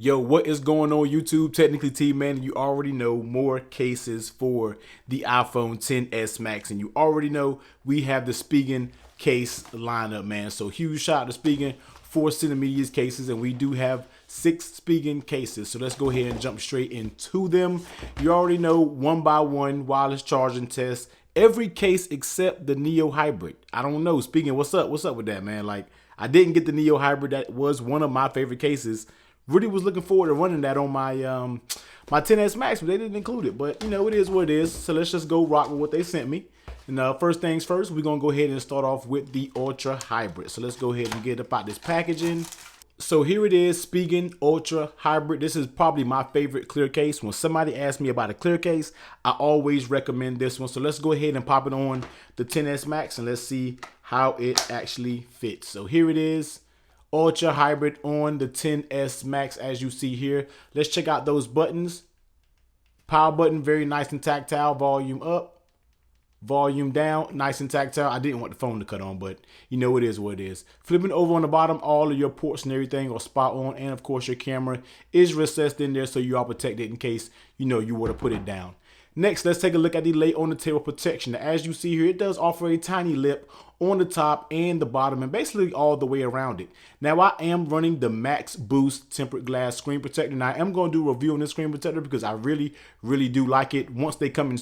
Yo, what is going on YouTube? Technically T man, you already know more cases for the iPhone XS Max, and you already know we have the Spigen case lineup, man. So huge shout out to Spigen for sending me these cases, and we do have 6 Spigen cases. So let's go ahead and jump straight into them. You already know one by one wireless charging test. Every case except the Neo Hybrid. I don't know, Spigen, what's up? What's up with that, man? Like, I didn't get the Neo Hybrid. That was one of my favorite cases. Really was looking forward to running that on my my XS Max, but they didn't include it. But you know, it is what it is. So let's just go rock with what they sent me. And first things first, we're gonna go ahead and start off with the Ultra Hybrid. So let's go ahead and get about this packaging. So here it is, Spigen Ultra Hybrid. This is probably my favorite clear case. When somebody asks me about a clear case, I always recommend this one. So let's go ahead and pop it on the XS Max and let's see how it actually fits. So here it is. Ultra Hybrid on the XS Max, as you see here. Let's check out those buttons. Power button, very nice and tactile. Volume up, volume down, nice and tactile. I didn't want the phone to cut on, but you know it is what it is. Flipping over on the bottom, all of your ports and everything are spot on, and of course your camera is recessed in there so you are protected in case you know you were to put it down. Next, let's take a look at the lay on the table protection. As you see here, it does offer a tiny lip on the top and the bottom and basically all the way around it. Now, I am running the Max Boost tempered glass screen protector. Now, I am going to do a review on this screen protector because I really do like it. Once they come in,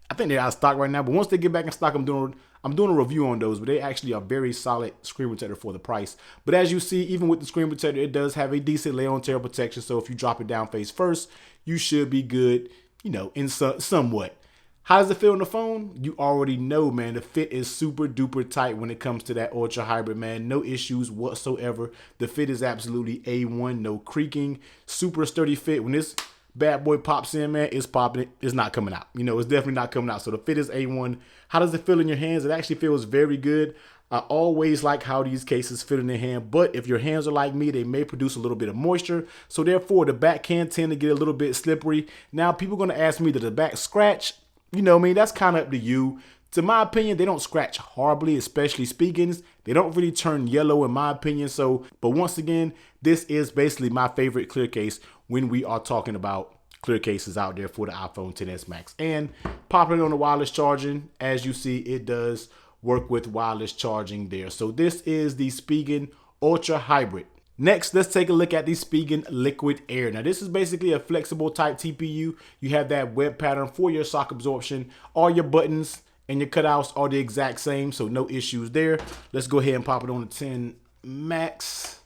I think they're out of stock right now, but once they get back in stock, I'm doing a review on those, but they actually are very solid screen protector for the price. But as you see, even with the screen protector, it does have a decent lay on table protection. So if you drop it down face first, you should be good, you know, in somewhat. How does it feel on the phone? You already know, man. The fit is super duper tight when it comes to that Ultra Hybrid, man. No issues whatsoever. The fit is absolutely A1, no creaking, super sturdy fit. When this bad boy pops in, man, it's popping. It's not coming out. You know, it's definitely not coming out. So the fit is A1. How does it feel in your hands? It actually feels very good. I always like how these cases fit in the hand, but if your hands are like me, they may produce a little bit of moisture. So therefore, the back can tend to get a little bit slippery. Now, people are going to ask me, does the back scratch? You know what I mean? That's kind of up to you. To my opinion, they don't scratch horribly, especially Spigens. They don't really turn yellow in my opinion. So, but once again, this is basically my favorite clear case when we are talking about clear cases out there for the iPhone XS Max. And popping it on the wireless charging, as you see, it does work with wireless charging there. So this is the Spigen Ultra Hybrid. Next, let's take a look at the Spigen Liquid Air. Now, this is basically a flexible type TPU. You have that web pattern for your shock absorption. All your buttons and your cutouts are the exact same, so no issues there. Let's go ahead and pop it on the 10 Max.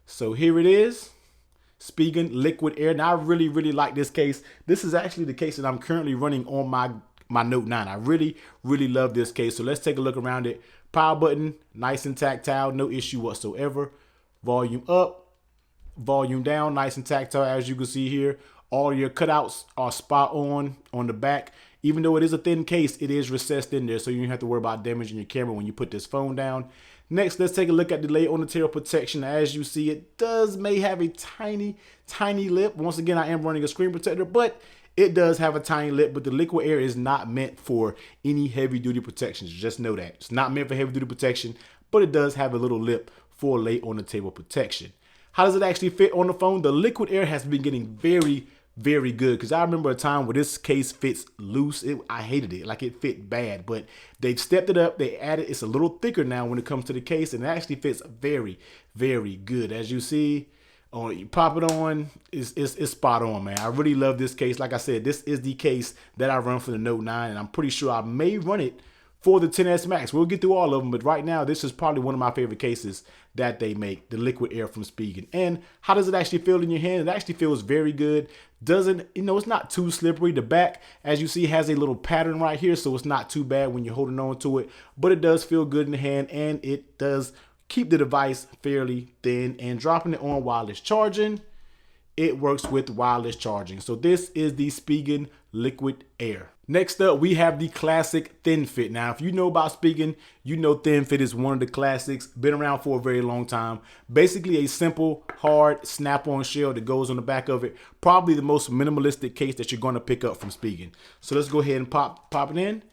So here it is, Spigen Liquid Air. Now, I really like this case. This is actually the case that I'm currently running on my Note 9. I really love this case. So let's take a look around it. Power button, nice and tactile, no issue whatsoever. Volume up, volume down, nice and tactile, as you can see here. All your cutouts are spot on the back. Even though it is a thin case, it is recessed in there, so you don't have to worry about damaging your camera when you put this phone down. Next, let's take a look at the lay on the tail protection. As you see, it may have a tiny lip. Once again, I am running a screen protector, but it does have a tiny lip. But the Liquid Air is not meant for any heavy duty protections. Just know that. It's not meant for heavy duty protection, but it does have a little lip for lay on the table protection. How does it actually fit on the phone? The Liquid Air has been getting very good, because I remember a time where this case fits loose. I hated it, like it fit bad, but they've stepped it up. They added, it's a little thicker now when it comes to the case, and it actually fits very good. As you see, you pop it on, it's spot on, man. I really love this case. Like I said, this is the case that I run for the Note 9, and I'm pretty sure I may run it for the XS Max. We'll get through all of them, but right now, this is probably one of my favorite cases that they make, the Liquid Air from Spigen. And how does it actually feel in your hand? It actually feels very good. Doesn't, you know, it's not too slippery. The back, as you see, has a little pattern right here, so it's not too bad when you're holding on to it, but it does feel good in the hand, and it does keep the device fairly thin. And dropping it on wireless charging, it works with wireless charging. So this is the Spigen Liquid Air. Next up, we have the classic Thin Fit. Now, if you know about Spigen, you know Thin Fit is one of the classics, been around for a very long time. Basically a simple, hard, snap-on shell that goes on the back of it. Probably the most minimalistic case that you're going to pick up from Spigen. So let's go ahead and pop it in.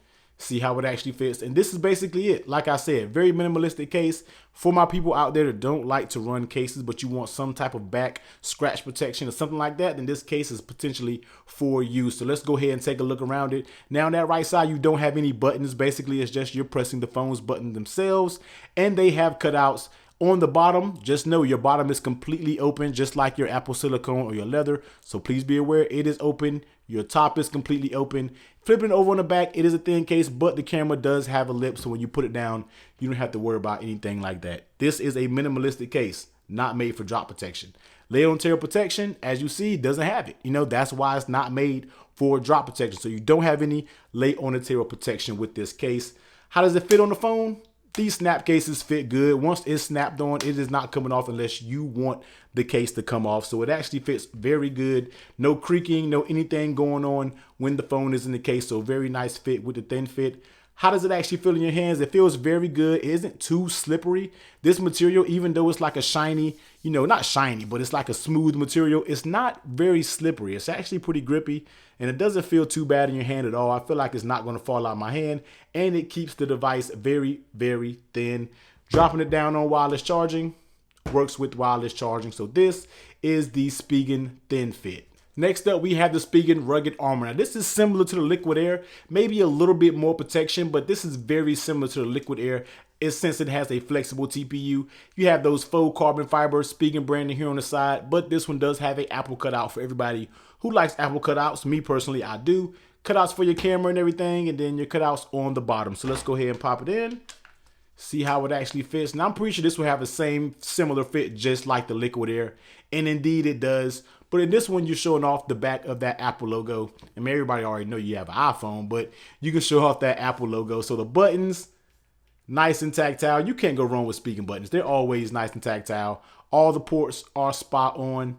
See how it actually fits. And this is basically it. Like I said, very minimalistic case for my people out there that don't like to run cases, but you want some type of back scratch protection or something like that, then this case is potentially for you. So let's go ahead and take a look around it. Now on that right side, you don't have any buttons. Basically, it's just you're pressing the phone's button themselves, and they have cutouts. On the bottom, just know your bottom is completely open, just like your Apple silicone or your leather. So please be aware it is open. Your top is completely open. Flipping over on the back, it is a thin case, but the camera does have a lip. So when you put it down, you don't have to worry about anything like that. This is a minimalistic case, not made for drop protection. Layer on tail protection, as you see, doesn't have it. You know, that's why it's not made for drop protection. So you don't have any lay on the tail protection with this case. How does it fit on the phone? These snap cases fit good. Once it's snapped on, it is not coming off unless you want the case to come off. So it actually fits very good. No creaking, no anything going on when the phone is in the case. So very nice fit with the thin fit. How does it actually feel in your hands? It feels very good. It isn't too slippery. This material, even though it's like a shiny, you know, not shiny, but it's like a smooth material, it's not very slippery. It's actually pretty grippy, and it doesn't feel too bad in your hand at all. I feel like it's not going to fall out of my hand, and it keeps the device very, very thin. Dropping it down on wireless charging works with wireless charging. So this is the Spigen Thin Fit. Next up, we have the Spigen Rugged Armor. Now, this is similar to the Liquid Air, maybe a little bit more protection, but this is very similar to the Liquid Air since it has a flexible TPU. You have those faux carbon fiber Spigen branding here on the side, but this one does have an Apple cutout for everybody who likes Apple cutouts. Me personally, I do. Cutouts for your camera and everything, and then your cutouts on the bottom. So let's go ahead and pop it in. See how it actually fits. Now, I'm pretty sure this will have the same similar fit just like the Liquid Air, and indeed it does. But in this one, you're showing off the back of that Apple logo. I mean, everybody already know you have an iPhone, but you can show off that Apple logo. So the buttons, nice and tactile. You can't go wrong with Spigen buttons. They're always nice and tactile. All the ports are spot on.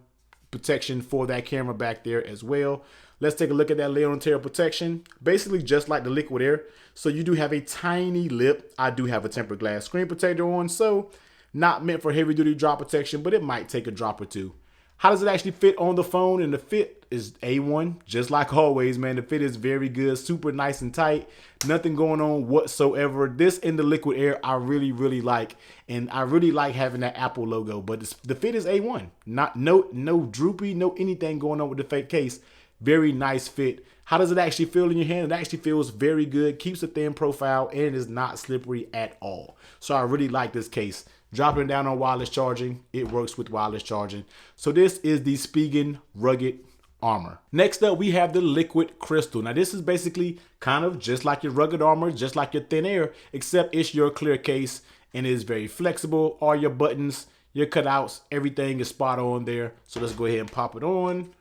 Protection for that camera back there as well. Let's take a look at that layer on tail protection. Basically just like the Liquid Air. So you do have a tiny lip. I do have a tempered glass screen protector on, so not meant for heavy duty drop protection, but it might take a drop or two. How does it actually fit on the phone? And the fit is A1, just like always, man. The fit is very good, super nice and tight. Nothing going on whatsoever. This in the Liquid Air, I really, really like. And I really like having that Apple logo, but the fit is A1. No droopy, no anything going on with the fake case. Very nice fit. How does it actually feel in your hand? It actually feels very good, keeps a thin profile, and is not slippery at all. So I really like this case. Dropping it down on wireless charging, it works with wireless charging. So this is the Spigen Rugged Armor. Next up, we have the Liquid Crystal. Now this is basically kind of just like your Rugged Armor, just like your Thin Air, except it's your clear case and it is very flexible. All your buttons, your cutouts, everything is spot on there. So let's go ahead and pop it on.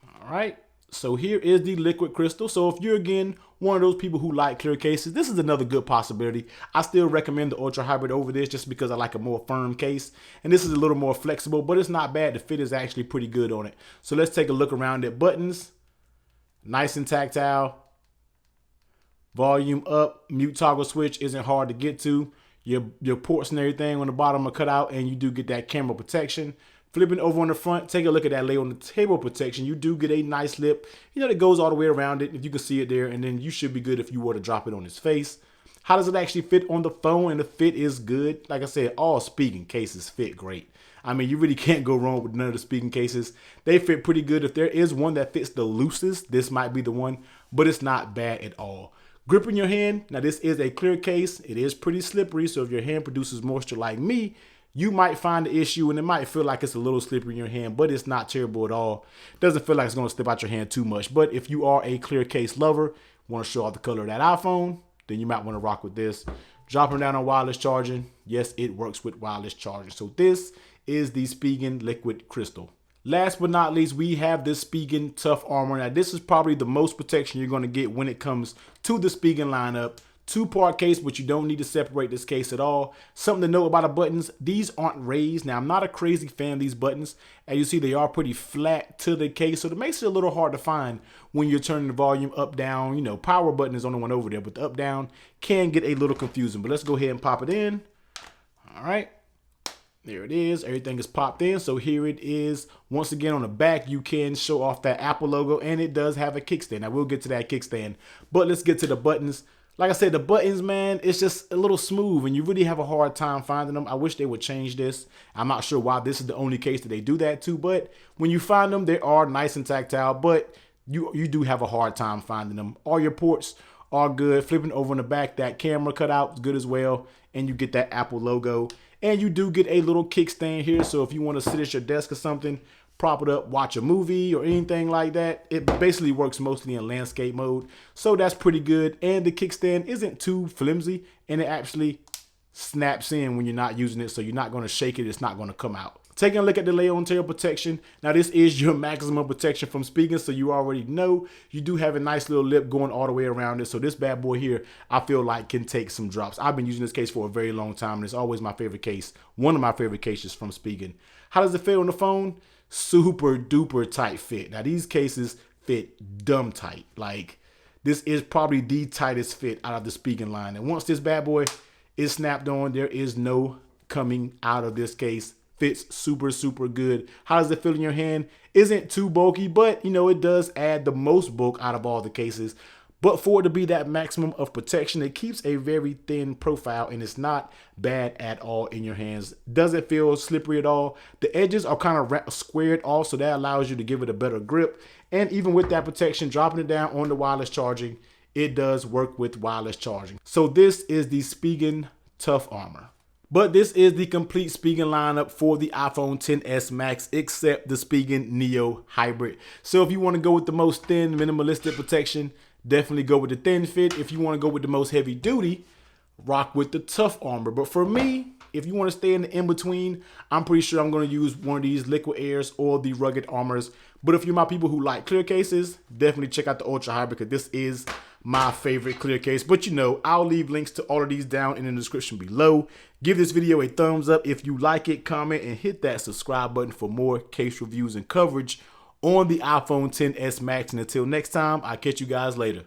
All right. So here is the Liquid Crystal. So if you're, again, one of those people who like clear cases, this is another good possibility. I still recommend the Ultra Hybrid over this just because I like a more firm case. And this is a little more flexible, but it's not bad. The fit is actually pretty good on it. So let's take a look around at buttons. Nice and tactile. Volume up, mute toggle switch isn't hard to get to. Your ports and everything on the bottom are cut out, and you do get that camera protection. Flipping over on the front, take a look at that layer on the table protection. You do get a nice lip, you know, that goes all the way around it, if you can see it there, and then you should be good if you were to drop it on his face. How does it actually fit on the phone? And the fit is good. Like I said, all Spigen cases fit great. I mean, you really can't go wrong with none of the Spigen cases. They fit pretty good. If there is one that fits the loosest, this might be the one, but it's not bad at all. Grip in your hand. Now, this is a clear case. It is pretty slippery, so if your hand produces moisture like me, you might find the issue and it might feel like it's a little slippery in your hand, but it's not terrible at all. It doesn't feel like it's going to slip out your hand too much. But if you are a clear case lover, want to show off the color of that iPhone, then you might want to rock with this. Dropping down on wireless charging. Yes, it works with wireless charging. So this is the Spigen Liquid Crystal. Last but not least, we have this Spigen Tough Armor. Now, this is probably the most protection you're going to get when it comes to the Spigen lineup. Two-part case, but you don't need to separate this case at all. Something to note about the buttons, these aren't raised. Now, I'm not a crazy fan of these buttons. As you see, they are pretty flat to the case, so it makes it a little hard to find when you're turning the volume up, down. You know, power button is the only one over there, but the up, down can get a little confusing. But let's go ahead and pop it in. All right. There it is. Everything is popped in. So here it is. Once again, on the back, you can show off that Apple logo, and it does have a kickstand. I will get to that kickstand, but let's get to the buttons. Like I said, the buttons, man, it's just a little smooth, and you really have a hard time finding them. I wish they would change this. I'm not sure why this is the only case that they do that to, but when you find them, they are nice and tactile, but you do have a hard time finding them. All your ports are good. Flipping over in the back, that camera cutout is good as well, and you get that Apple logo. And you do get a little kickstand here, so if you want to sit at your desk or something, prop it up, watch a movie or anything like that, it basically works mostly in landscape mode. So that's pretty good. And the kickstand isn't too flimsy, and it actually snaps in when you're not using it, so you're not going to shake it. It's not going to come out. Taking a look at the lay on tail protection. Now this is your maximum protection from Spigen, so you already know you do have a nice little lip going all the way around it. So this bad boy here, I feel like can take some drops. I've been using this case for a very long time, and it's always my favorite case. One of my favorite cases from Spigen. How does it feel on the phone? Super duper tight fit. Now these cases fit dumb tight. Like this is probably the tightest fit out of the Spigen line. And once this bad boy is snapped on, there is no coming out of this case. Fits super, super good. How does it feel in your hand? Isn't too bulky, but you know, it does add the most bulk out of all the cases. But for it to be that maximum of protection, it keeps a very thin profile, and it's not bad at all in your hands. Doesn't feel slippery at all. The edges are kind of squared off, so that allows you to give it a better grip. And even with that protection, dropping it down on the wireless charging, it does work with wireless charging. So this is the Spigen Tough Armor. But this is the complete Spigen lineup for the iPhone XS Max, except the Spigen Neo Hybrid. So if you want to go with the most thin, minimalistic protection, definitely go with the thin fit. If you want to go with the most heavy duty, rock with the tough armor. But for me, if you want to stay in the in-between, I'm pretty sure I'm going to use one of these liquid airs or the rugged armors. But if you're my people who like clear cases, definitely check out the Ultra Hybrid, because this is my favorite clear case. But you know, I'll leave links to all of these down in the description below. Give this video a thumbs up if you like it, comment, and hit that subscribe button for more case reviews and coverage on the iPhone XS Max. And until next time, I'll catch you guys later.